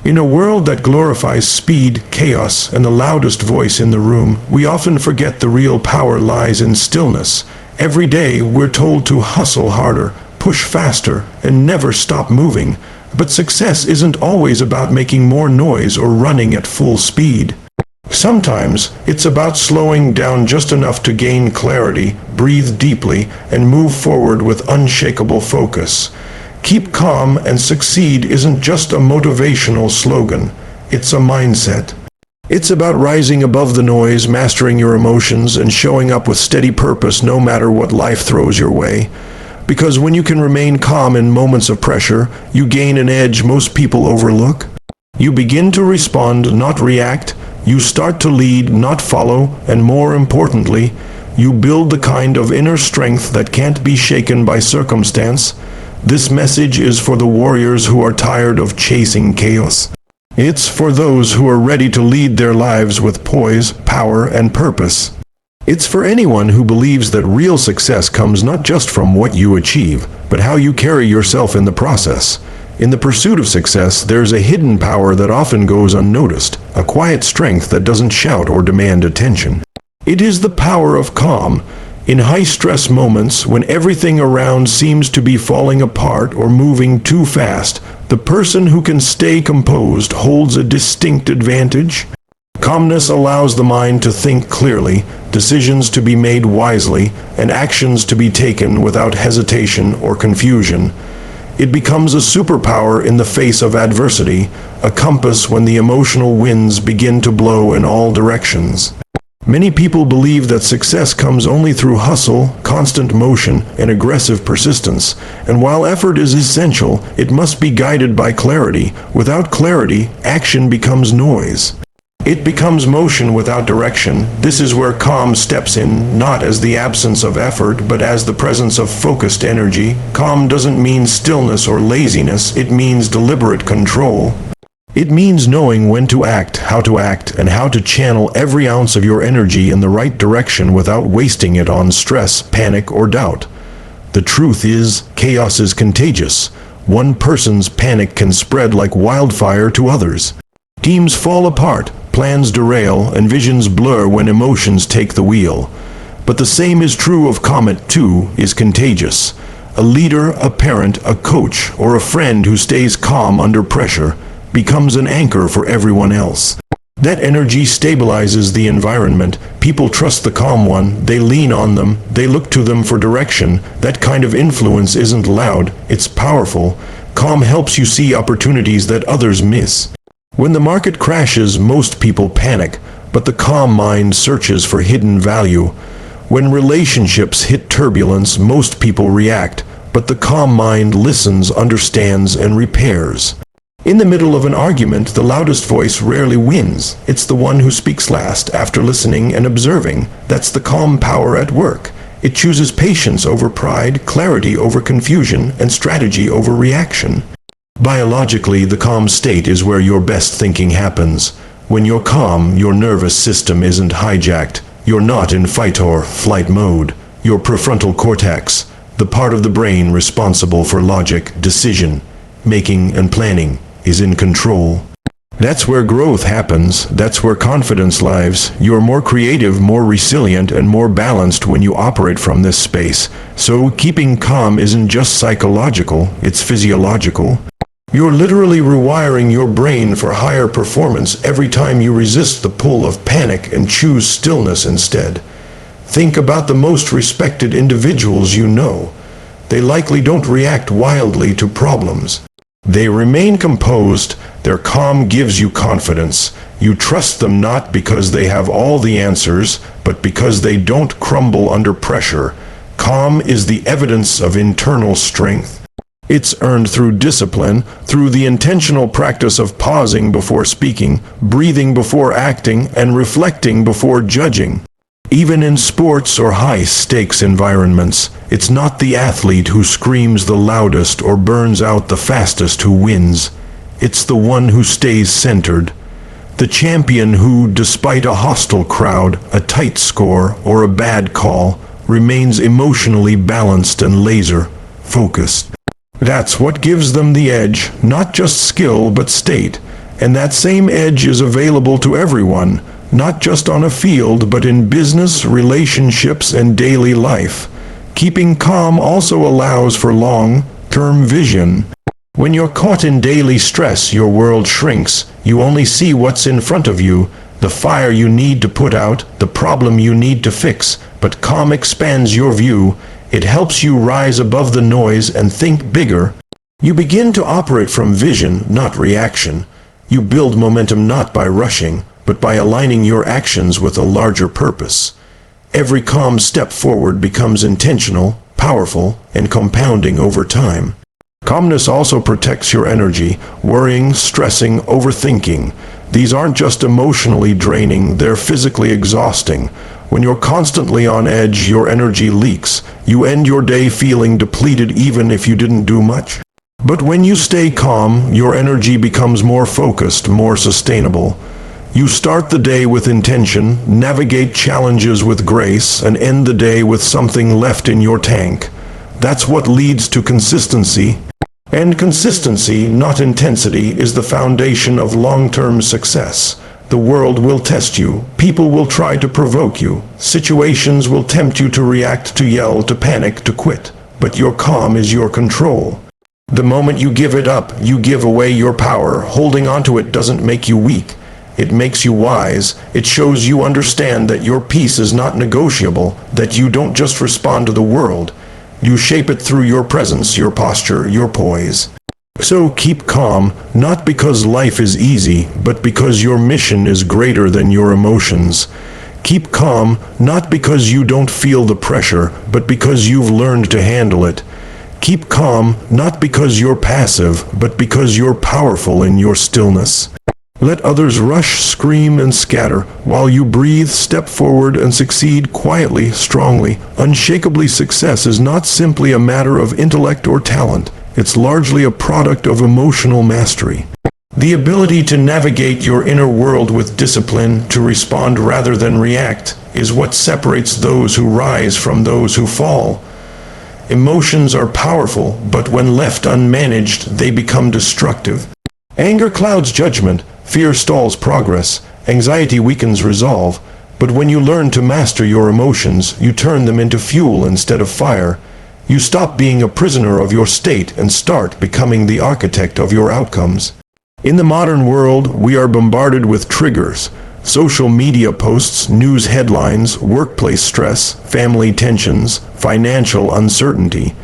In a world that glorifies speed, chaos, and the loudest voice in the room, we often forget the real power lies in stillness. Every day, we're told to hustle harder, push faster, and never stop moving. But success isn't always about making more noise or running at full speed. Sometimes, it's about slowing down just enough to gain clarity, breathe deeply, and move forward with unshakable focus. Keep calm and succeed isn't just a motivational slogan, it's a mindset. It's about rising above the noise, mastering your emotions, and showing up with steady purpose no matter what life throws your way. Because when you can remain calm in moments of pressure, you gain an edge most people overlook. You begin to respond, not react. You start to lead, not follow. And more importantly, you build the kind of inner strength that can't be shaken by circumstance. This message is for the warriors who are tired of chasing chaos. It's for those who are ready to lead their lives with poise, power, and purpose. It's for anyone who believes that real success comes not just from what you achieve, but how you carry yourself in the process. In the pursuit of success, there's a hidden power that often goes unnoticed, a quiet strength that doesn't shout or demand attention. It is the power of calm. In high-stress moments, when everything around seems to be falling apart or moving too fast, the person who can stay composed holds a distinct advantage. Calmness allows the mind to think clearly, decisions to be made wisely, and actions to be taken without hesitation or confusion. It becomes a superpower in the face of adversity, a compass when the emotional winds begin to blow in all directions. Many people believe that success comes only through hustle, constant motion, and aggressive persistence. And while effort is essential, it must be guided by clarity. Without clarity, action becomes noise. It becomes motion without direction. This is where calm steps in, not as the absence of effort, but as the presence of focused energy. Calm doesn't mean stillness or laziness, it means deliberate control. It means knowing when to act, and how to channel every ounce of your energy in the right direction without wasting it on stress, panic, or doubt. The truth is, chaos is contagious. One person's panic can spread like wildfire to others. Teams fall apart, plans derail, and visions blur when emotions take the wheel. But the same is true of calm. It too is contagious. A leader, a parent, a coach, or a friend who stays calm under pressure becomes an anchor for everyone else. That energy stabilizes the environment. People trust the calm one, they lean on them, they look to them for direction. That kind of influence isn't loud, it's powerful. Calm helps you see opportunities that others miss. When the market crashes, most people panic, but the calm mind searches for hidden value. When relationships hit turbulence, most people react, but the calm mind listens, understands, and repairs. In the middle of an argument, the loudest voice rarely wins. It's the one who speaks last, after listening and observing. That's the calm power at work. It chooses patience over pride, clarity over confusion, and strategy over reaction. Biologically, the calm state is where your best thinking happens. When you're calm, your nervous system isn't hijacked. You're not in fight or flight mode. Your prefrontal cortex, the part of the brain responsible for logic, decision, making, and planning, is in control. That's where growth happens. That's where confidence lives. You're more creative, more resilient, and more balanced when you operate from this space. So keeping calm isn't just psychological, it's physiological. You're literally rewiring your brain for higher performance every time you resist the pull of panic and choose stillness instead. Think about the most respected individuals you know. They likely don't react wildly to problems. They remain composed. Their calm gives you confidence. You trust them not because they have all the answers, but because they don't crumble under pressure. Calm is the evidence of internal strength. It's earned through discipline, through the intentional practice of pausing before speaking, breathing before acting, and reflecting before judging. Even in sports or high-stakes environments, it's not the athlete who screams the loudest or burns out the fastest who wins. It's the one who stays centered. The champion who, despite a hostile crowd, a tight score, or a bad call, remains emotionally balanced and laser-focused. That's what gives them the edge, not just skill but state. And that same edge is available to everyone, not just on a field, but in business, relationships, and daily life. Keeping calm also allows for long-term vision. When you're caught in daily stress, your world shrinks. You only see what's in front of you, the fire you need to put out, the problem you need to fix. But calm expands your view. It helps you rise above the noise and think bigger. You begin to operate from vision, not reaction. You build momentum not by rushing, but by aligning your actions with a larger purpose. Every calm step forward becomes intentional, powerful, and compounding over time. Calmness also protects your energy. Worrying, stressing, overthinking. These aren't just emotionally draining, they're physically exhausting. When you're constantly on edge, your energy leaks. You end your day feeling depleted even if you didn't do much. But when you stay calm, your energy becomes more focused, more sustainable. You start the day with intention, navigate challenges with grace, and end the day with something left in your tank. That's what leads to consistency. And consistency, not intensity, is the foundation of long-term success. The world will test you. People will try to provoke you. Situations will tempt you to react, to yell, to panic, to quit. But your calm is your control. The moment you give it up, you give away your power. Holding onto it doesn't make you weak. It makes you wise. It shows you understand that your peace is not negotiable, that you don't just respond to the world. You shape it through your presence, your posture, your poise. So keep calm, not because life is easy, but because your mission is greater than your emotions. Keep calm, not because you don't feel the pressure, but because you've learned to handle it. Keep calm, not because you're passive, but because you're powerful in your stillness. Let others rush, scream, and scatter. While you breathe, step forward, and succeed quietly, strongly. Unshakably, success is not simply a matter of intellect or talent. It's largely a product of emotional mastery. The ability to navigate your inner world with discipline, to respond rather than react, is what separates those who rise from those who fall. Emotions are powerful, but when left unmanaged, they become destructive. Anger clouds judgment, fear stalls progress, anxiety weakens resolve. But when you learn to master your emotions, you turn them into fuel instead of fire. You stop being a prisoner of your state and start becoming the architect of your outcomes. In the modern world, we are bombarded with triggers. Social media posts, news headlines, workplace stress, family tensions, financial uncertainty.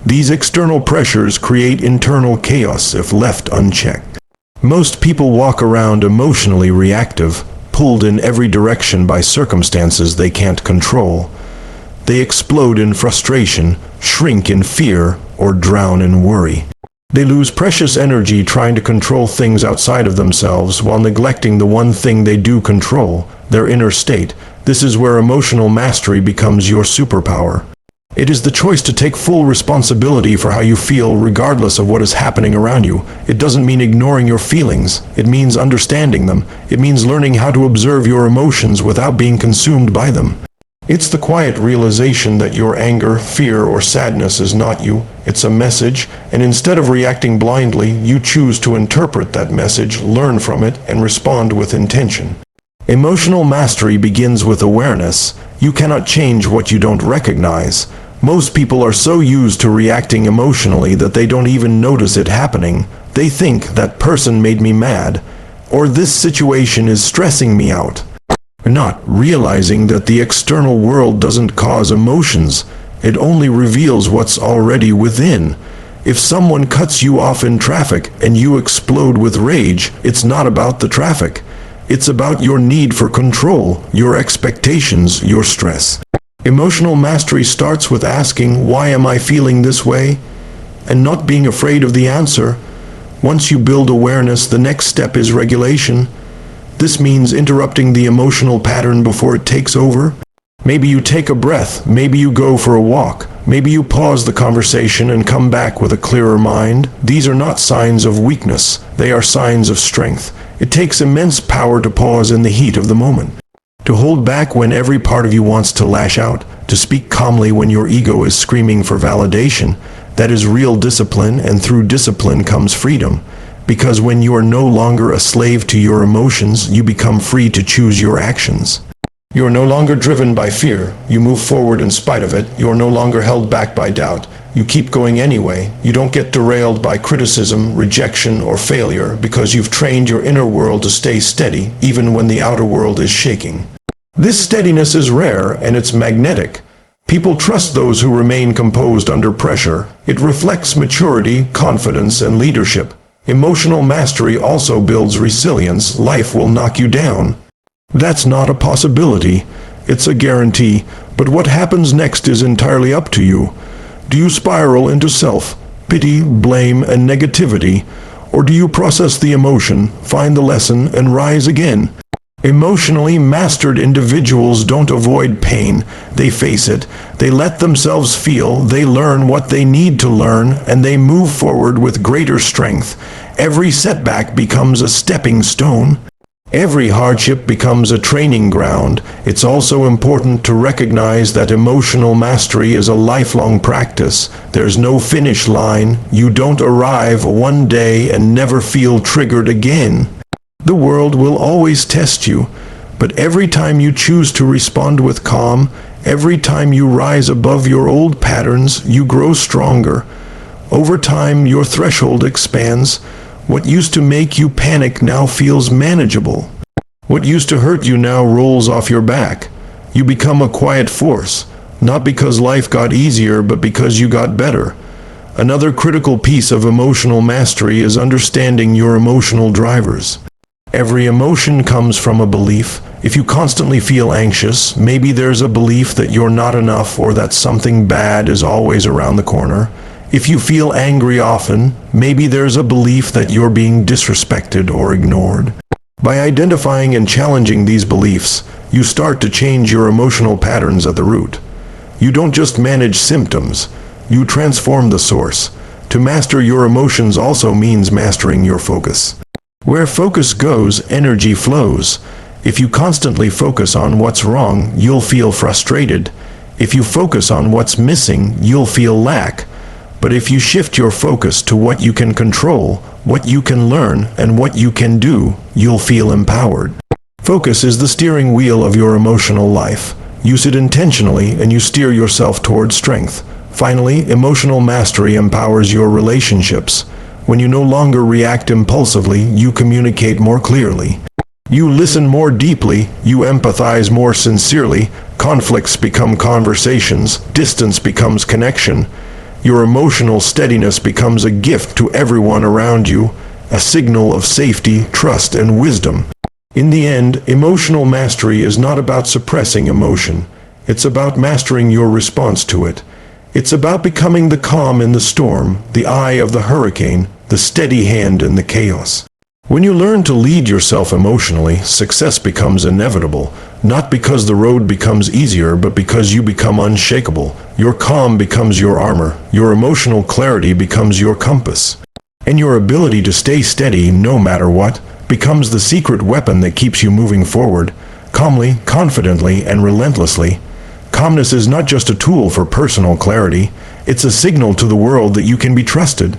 These external pressures create internal chaos if left unchecked. Most people walk around emotionally reactive, pulled in every direction by circumstances they can't control. They explode in frustration, shrink in fear, or drown in worry. They lose precious energy trying to control things outside of themselves while neglecting the one thing they do control, their inner state. This is where emotional mastery becomes your superpower. It is the choice to take full responsibility for how you feel regardless of what is happening around you. It doesn't mean ignoring your feelings. It means understanding them. It means learning how to observe your emotions without being consumed by them. It's the quiet realization that your anger, fear, or sadness is not you. It's a message, and instead of reacting blindly, you choose to interpret that message, learn from it, and respond with intention. Emotional mastery begins with awareness. You cannot change what you don't recognize. Most people are so used to reacting emotionally that they don't even notice it happening. They think that person made me mad, or this situation is stressing me out. Not realizing that the external world doesn't cause emotions. It only reveals what's already within. If someone cuts you off in traffic and you explode with rage, it's not about the traffic. It's about your need for control, your expectations, your stress. Emotional mastery starts with asking, why am I feeling this way? And not being afraid of the answer. Once you build awareness, the next step is regulation. This means interrupting the emotional pattern before it takes over. Maybe you take a breath, maybe you go for a walk, maybe you pause the conversation and come back with a clearer mind. These are not signs of weakness, they are signs of strength. It takes immense power to pause in the heat of the moment, to hold back when every part of you wants to lash out, to speak calmly when your ego is screaming for validation. That is real discipline, and through discipline comes freedom. Because when you are no longer a slave to your emotions, you become free to choose your actions. You are no longer driven by fear. You move forward in spite of it. You are no longer held back by doubt. You keep going anyway. You don't get derailed by criticism, rejection, or failure because you've trained your inner world to stay steady even when the outer world is shaking. This steadiness is rare and it's magnetic. People trust those who remain composed under pressure. It reflects maturity, confidence, and leadership. Emotional mastery also builds resilience. Life will knock you down. That's not a possibility. It's a guarantee. But what happens next is entirely up to you. Do you spiral into self-pity, blame, and negativity? Or do you process the emotion, find the lesson, and rise again? Emotionally mastered individuals don't avoid pain. They face it. They let themselves feel. They learn what they need to learn, and they move forward with greater strength. Every setback becomes a stepping stone. Every hardship becomes a training ground. It's also important to recognize that emotional mastery is a lifelong practice. There's no finish line. You don't arrive one day and never feel triggered again. The world will always test you, but every time you choose to respond with calm, every time you rise above your old patterns, you grow stronger. Over time, your threshold expands. What used to make you panic now feels manageable. What used to hurt you now rolls off your back. You become a quiet force, not because life got easier, but because you got better. Another critical piece of emotional mastery is understanding your emotional drivers. Every emotion comes from a belief. If you constantly feel anxious, maybe there's a belief that you're not enough or that something bad is always around the corner. If you feel angry often, maybe there's a belief that you're being disrespected or ignored. By identifying and challenging these beliefs, you start to change your emotional patterns at the root. You don't just manage symptoms, you transform the source. To master your emotions also means mastering your focus. Where focus goes, energy flows. If you constantly focus on what's wrong, you'll feel frustrated. If you focus on what's missing, you'll feel lack. But if you shift your focus to what you can control, what you can learn, and what you can do, you'll feel empowered. Focus is the steering wheel of your emotional life. Use it intentionally and you steer yourself towards strength. Finally, emotional mastery empowers your relationships. When you no longer react impulsively, you communicate more clearly. You listen more deeply, you empathize more sincerely, conflicts become conversations, distance becomes connection. Your emotional steadiness becomes a gift to everyone around you, a signal of safety, trust, and wisdom. In the end, emotional mastery is not about suppressing emotion. It's about mastering your response to it. It's about becoming the calm in the storm, the eye of the hurricane, the steady hand in the chaos. When you learn to lead yourself emotionally, success becomes inevitable, not because the road becomes easier, but because you become unshakable. Your calm becomes your armor, your emotional clarity becomes your compass, and your ability to stay steady no matter what becomes the secret weapon that keeps you moving forward, calmly, confidently, and relentlessly. Calmness is not just a tool for personal clarity, it's a signal to the world that you can be trusted.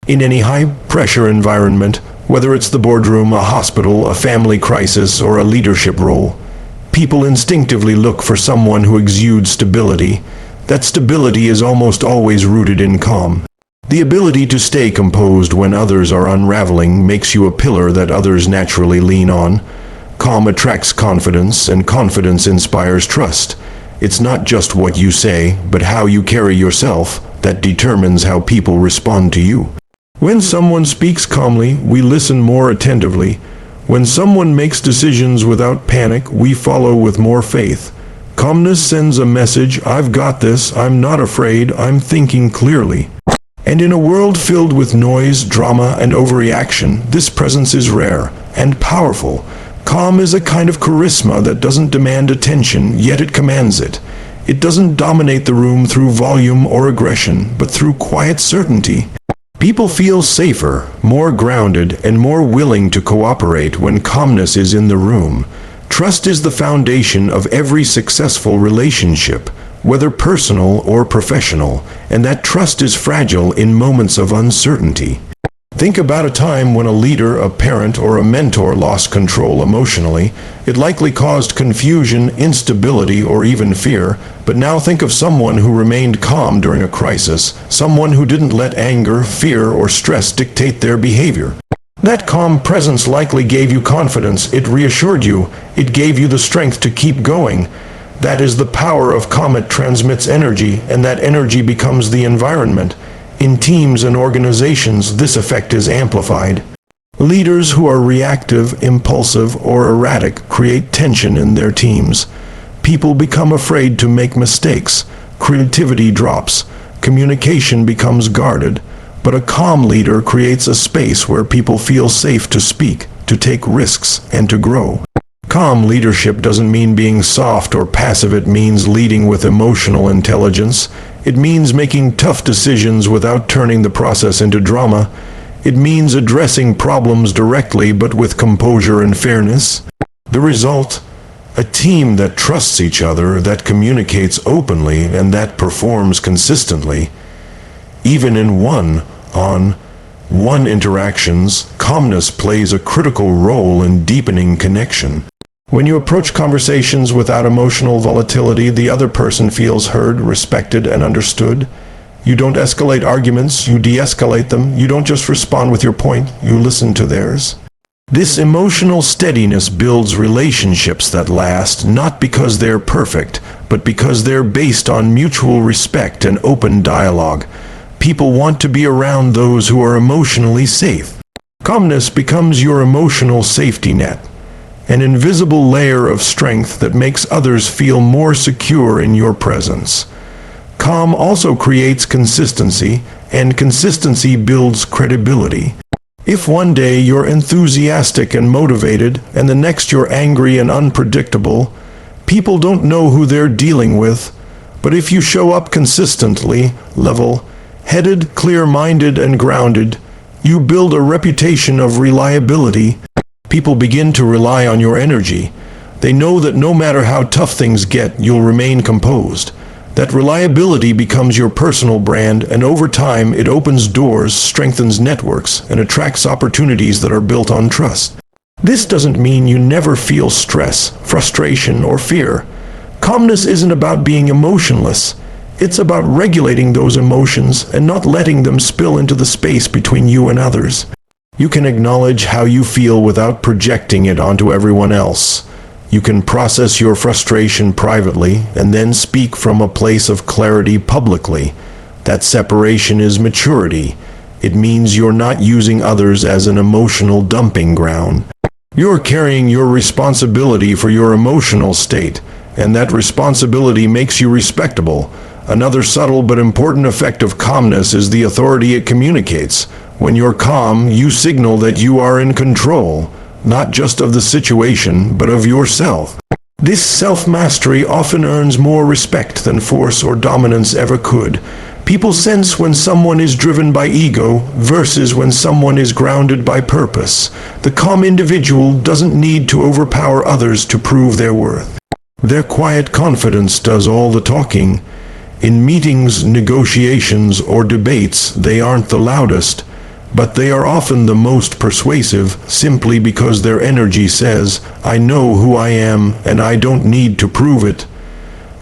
In any high-pressure environment, whether it's the boardroom, a hospital, a family crisis, or a leadership role, people instinctively look for someone who exudes stability. That stability is almost always rooted in calm. The ability to stay composed when others are unraveling makes you a pillar that others naturally lean on. Calm attracts confidence, and confidence inspires trust. It's not just what you say, but how you carry yourself that determines how people respond to you. When someone speaks calmly, we listen more attentively. When someone makes decisions without panic, we follow with more faith. Calmness sends a message: I've got this, I'm not afraid, I'm thinking clearly. And in a world filled with noise, drama, and overreaction, this presence is rare and powerful. Calm is a kind of charisma that doesn't demand attention, yet it commands it. It doesn't dominate the room through volume or aggression, but through quiet certainty. People feel safer, more grounded, and more willing to cooperate when calmness is in the room. Trust is the foundation of every successful relationship, whether personal or professional, and that trust is fragile in moments of uncertainty. Think about a time when a leader, a parent, or a mentor lost control emotionally. It likely caused confusion, instability, or even fear. But now think of someone who remained calm during a crisis, someone who didn't let anger, fear, or stress dictate their behavior. That calm presence likely gave you confidence. It reassured you. It gave you the strength to keep going. That is the power of calm. It transmits energy, and that energy becomes the environment. In teams and organizations, this effect is amplified. Leaders who are reactive, impulsive, or erratic create tension in their teams. People become afraid to make mistakes. Creativity drops. Communication becomes guarded. But a calm leader creates a space where people feel safe to speak, to take risks, and to grow. Calm leadership doesn't mean being soft or passive. It means leading with emotional intelligence. It means making tough decisions without turning the process into drama. It means addressing problems directly but with composure and fairness. The result? A team that trusts each other, that communicates openly, and that performs consistently. Even in one-on-one interactions, calmness plays a critical role in deepening connection. When you approach conversations without emotional volatility, the other person feels heard, respected, and understood. You don't escalate arguments, you de-escalate them. You don't just respond with your point, you listen to theirs. This emotional steadiness builds relationships that last, not because they're perfect, but because they're based on mutual respect and open dialogue. People want to be around those who are emotionally safe. Calmness becomes your emotional safety net. An invisible layer of strength that makes others feel more secure in your presence. Calm also creates consistency, and consistency builds credibility. If one day you're enthusiastic and motivated, and the next you're angry and unpredictable, people don't know who they're dealing with. But if you show up consistently, level-headed, clear-minded, and grounded, you build a reputation of reliability. People begin to rely on your energy. They know that no matter how tough things get, you'll remain composed. That reliability becomes your personal brand, and over time it opens doors, strengthens networks, and attracts opportunities that are built on trust. This doesn't mean you never feel stress, frustration, or fear. Calmness isn't about being emotionless. It's about regulating those emotions and not letting them spill into the space between you and others. You can acknowledge how you feel without projecting it onto everyone else. You can process your frustration privately and then speak from a place of clarity publicly. That separation is maturity. It means you're not using others as an emotional dumping ground. You're carrying your responsibility for your emotional state, and that responsibility makes you respectable. Another subtle but important effect of calmness is the authority it communicates. When you're calm, you signal that you are in control, not just of the situation, but of yourself. This self-mastery often earns more respect than force or dominance ever could. People sense when someone is driven by ego versus when someone is grounded by purpose. The calm individual doesn't need to overpower others to prove their worth. Their quiet confidence does all the talking. In meetings, negotiations, or debates, they aren't the loudest, but they are often the most persuasive, simply because their energy says, "I know who I am, and I don't need to prove it."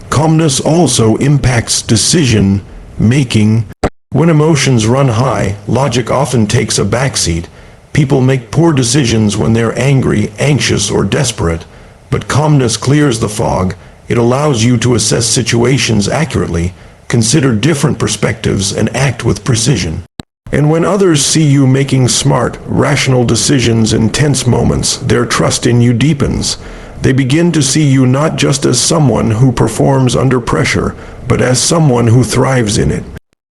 Calmness also impacts decision-making. When emotions run high, logic often takes a backseat. People make poor decisions when they're angry, anxious, or desperate. But calmness clears the fog. It allows you to assess situations accurately, consider different perspectives, and act with precision. And when others see you making smart, rational decisions in tense moments, their trust in you deepens. They begin to see you not just as someone who performs under pressure, but as someone who thrives in it.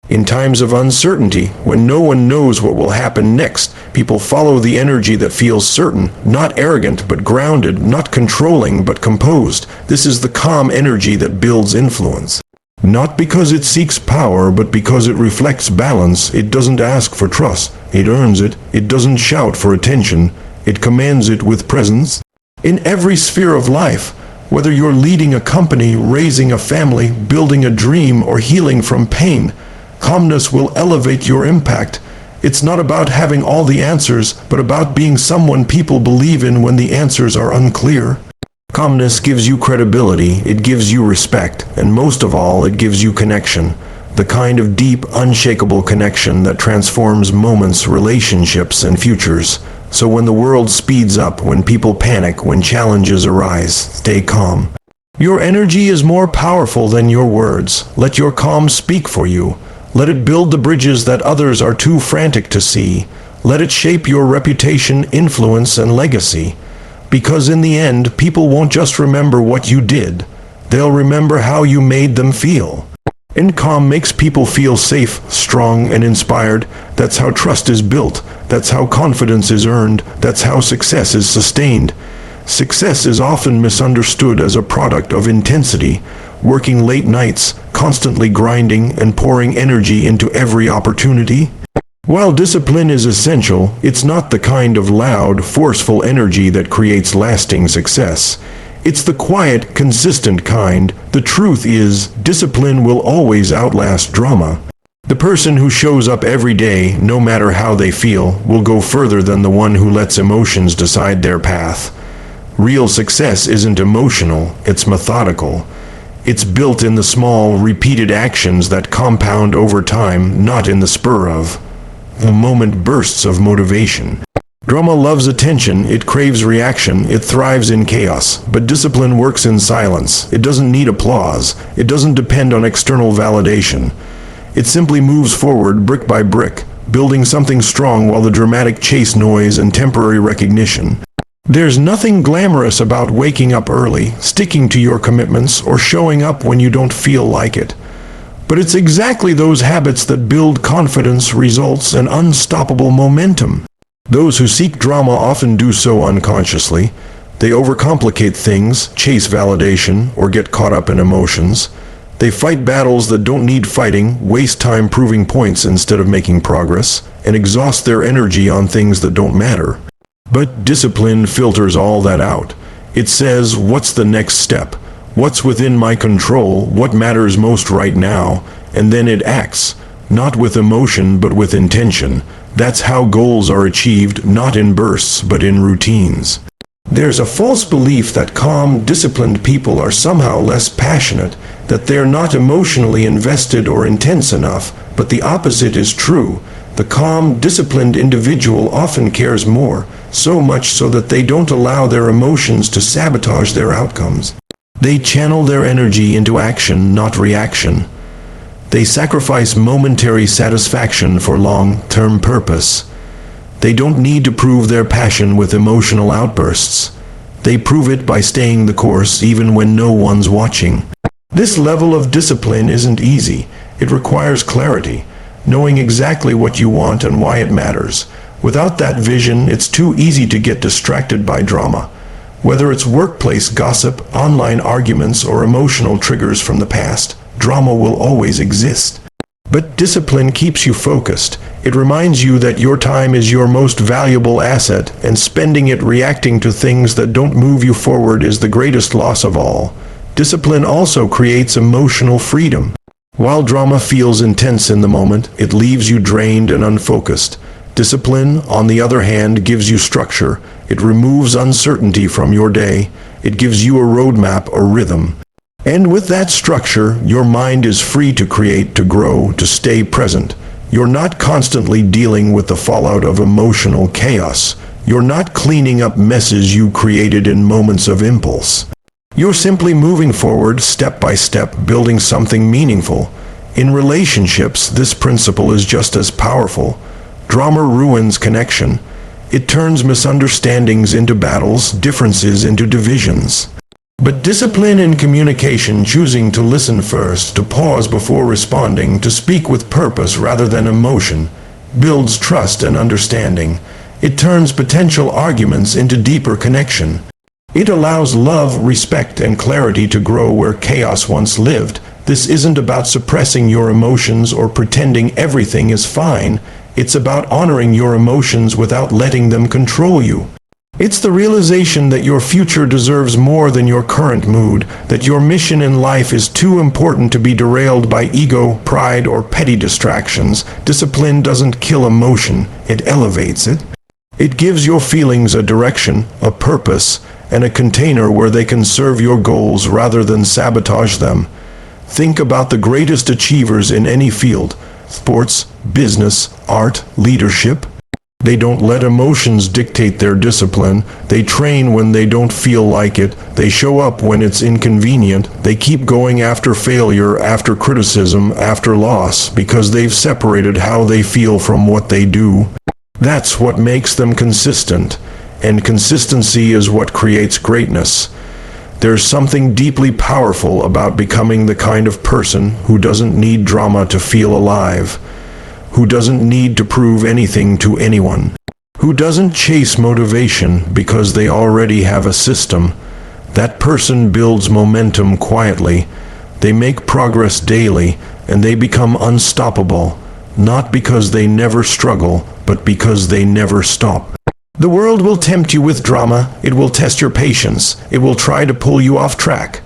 In times of uncertainty, when no one knows what will happen next, people follow the energy that feels certain, not arrogant but grounded, not controlling but composed. This is the calm energy that builds influence. Not because it seeks power, but because it reflects balance. It doesn't ask for trust. It earns it. It doesn't shout for attention. It commands it with presence. In every sphere of life, whether you're leading a company, raising a family, building a dream, or healing from pain, calmness will elevate your impact. It's not about having all the answers, but about being someone people believe in when the answers are unclear. Calmness gives you credibility, it gives you respect, and most of all, it gives you connection. The kind of deep, unshakable connection that transforms moments, relationships, and futures. So when the world speeds up, when people panic, when challenges arise, stay calm. Your energy is more powerful than your words. Let your calm speak for you. Let it build the bridges that others are too frantic to see. Let it shape your reputation, influence, and legacy. Because in the end, people won't just remember what you did. They'll remember how you made them feel. And calm makes people feel safe, strong, and inspired. That's how trust is built. That's how confidence is earned. That's how success is sustained. Success is often misunderstood as a product of intensity, working late nights, constantly grinding, and pouring energy into every opportunity. While discipline is essential, it's not the kind of loud, forceful energy that creates lasting success. It's the quiet, consistent kind. The truth is, discipline will always outlast drama. The person who shows up every day, no matter how they feel, will go further than the one who lets emotions decide their path. Real success isn't emotional, it's methodical. It's built in the small, repeated actions that compound over time, not in the spur of the moment bursts of motivation. Drama loves attention, it craves reaction, it thrives in chaos, but discipline works in silence. It doesn't need applause, it doesn't depend on external validation. It simply moves forward brick by brick, building something strong while the dramatic chase noise and temporary recognition. There's nothing glamorous about waking up early, sticking to your commitments, or showing up when you don't feel like it. But it's exactly those habits that build confidence, results, and unstoppable momentum. Those who seek drama often do so unconsciously. They overcomplicate things, chase validation, or get caught up in emotions. They fight battles that don't need fighting, waste time proving points instead of making progress, and exhaust their energy on things that don't matter. But discipline filters all that out. It says, what's the next step? What's within my control? What matters most right now? And then it acts, not with emotion but with intention. That's how goals are achieved, not in bursts but in routines. There's a false belief that calm, disciplined people are somehow less passionate, that they're not emotionally invested or intense enough, but the opposite is true. The calm, disciplined individual often cares more, so much so that they don't allow their emotions to sabotage their outcomes. They channel their energy into action, not reaction. They sacrifice momentary satisfaction for long-term purpose. They don't need to prove their passion with emotional outbursts. They prove it by staying the course even when no one's watching. This level of discipline isn't easy. It requires clarity, knowing exactly what you want and why it matters. Without that vision, it's too easy to get distracted by drama. Whether it's workplace gossip, online arguments, or emotional triggers from the past, drama will always exist. But discipline keeps you focused. It reminds you that your time is your most valuable asset, and spending it reacting to things that don't move you forward is the greatest loss of all. Discipline also creates emotional freedom. While drama feels intense in the moment, it leaves you drained and unfocused. Discipline, on the other hand, gives you structure. It removes uncertainty from your day. It gives you a roadmap, a rhythm. And with that structure, your mind is free to create, to grow, to stay present. You're not constantly dealing with the fallout of emotional chaos. You're not cleaning up messes you created in moments of impulse. You're simply moving forward, step by step, building something meaningful. In relationships, this principle is just as powerful. Drama ruins connection. It turns misunderstandings into battles, differences into divisions. But discipline in communication, choosing to listen first, to pause before responding, to speak with purpose rather than emotion, builds trust and understanding. It turns potential arguments into deeper connection. It allows love, respect, and clarity to grow where chaos once lived. This isn't about suppressing your emotions or pretending everything is fine. It's about honoring your emotions without letting them control you. It's the realization that your future deserves more than your current mood, that your mission in life is too important to be derailed by ego, pride, or petty distractions. Discipline doesn't kill emotion, it elevates it. It gives your feelings a direction, a purpose, and a container where they can serve your goals rather than sabotage them. Think about the greatest achievers in any field: sports, business, art, leadership. They don't let emotions dictate their discipline. They train when they don't feel like it. They show up when it's inconvenient. They keep going after failure, after criticism, after loss, because they've separated how they feel from what they do. That's what makes them consistent, and consistency is what creates greatness. There's something deeply powerful about becoming the kind of person who doesn't need drama to feel alive, who doesn't need to prove anything to anyone, who doesn't chase motivation because they already have a system. That person builds momentum quietly. They make progress daily, and they become unstoppable, not because they never struggle, but because they never stop. The world will tempt you with drama. It will test your patience. It will try to pull you off track.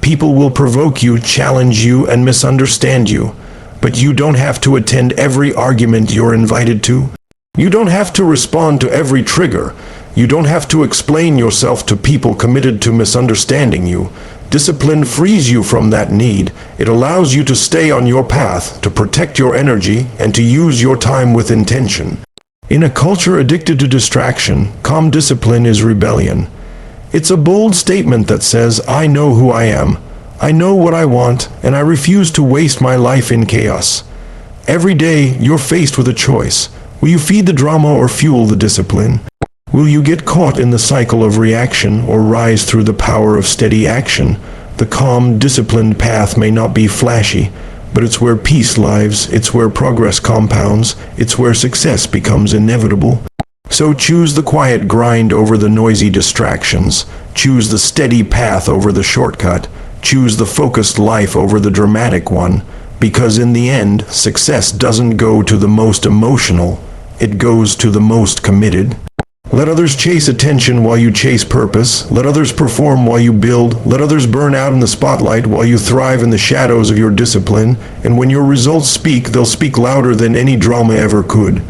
People will provoke you, challenge you, and misunderstand you. But you don't have to attend every argument you're invited to. You don't have to respond to every trigger. You don't have to explain yourself to people committed to misunderstanding you. Discipline frees you from that need. It allows you to stay on your path, to protect your energy, and to use your time with intention. In a culture addicted to distraction, calm discipline is rebellion. It's a bold statement that says, I know who I am. I know what I want, and I refuse to waste my life in chaos. Every day, you're faced with a choice. Will you feed the drama or fuel the discipline? Will you get caught in the cycle of reaction or rise through the power of steady action? The calm, disciplined path may not be flashy, but it's where peace lives, it's where progress compounds, it's where success becomes inevitable. So choose the quiet grind over the noisy distractions. Choose the steady path over the shortcut. Choose the focused life over the dramatic one, because in the end, success doesn't go to the most emotional, it goes to the most committed. Let others chase attention while you chase purpose. Let others perform while you build. Let others burn out in the spotlight while you thrive in the shadows of your discipline. And when your results speak, they'll speak louder than any drama ever could.